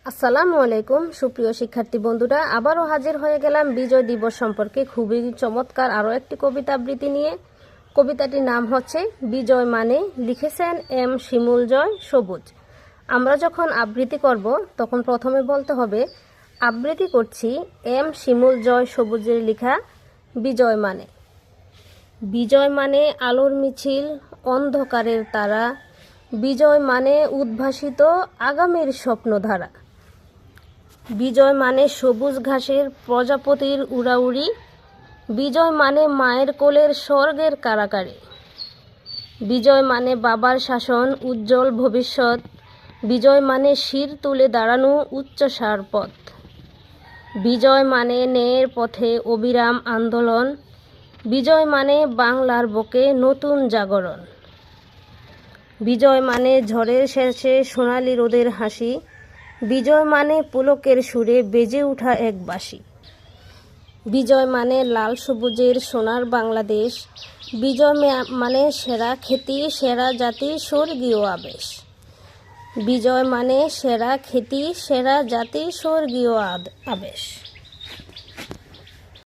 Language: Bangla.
আসসালামু আলাইকুম সুপ্রিয় শিক্ষার্থী বন্ধুরা, আবারও হাজির হয়ে গেলাম বিজয় দিবস সম্পর্কে খুবই চমৎকার আরও একটি কবিতা আবৃত্তি নিয়ে। কবিতাটির নাম হচ্ছে বিজয় মানে, লিখেছেন এম শিমুল জয় সবুজ। আমরা যখন আবৃত্তি করব তখন প্রথমে বলতে হবে আবৃত্তি করছি এম শিমুল জয় সবুজের লেখা বিজয় মানে। বিজয় মানে আলোর মিছিল, অন্ধকারের তারা, বিজয় মানে উদ্ভাসিত আগামীর স্বপ্নধারা। বিজয় মানে সবুজ ঘাসের প্রজাপতির উড়াউড়ি, বিজয় মানে মায়ের কোলের স্বর্গের কারাকারি। বিজয় মানে বাবার শাসন, উজ্জ্বল ভবিষ্যৎ, বিজয় মানে শির তুলে দাঁড়ানো উচ্চসার পথ। বিজয় মানে ন্যায়ের পথে অবিরাম আন্দোলন, বিজয় মানে বাংলার বুকে নতুন জাগরণ। বিজয় মানে ঝড়ের শেষে সোনালি রোদের হাসি, বিজয় মানে পুলকের সুরে বেজে ওঠা এক বাঁশি। বিজয় মানে লাল সবুজের সোনার বাংলাদেশ, বিজয় মানে সেরা খ্যাতি, সেরা জাতি, স্বর্গীয় আবেশ। বিজয় মানে সেরা খ্যাতি, সেরা জাতি, স্বর্গীয় আবেশ।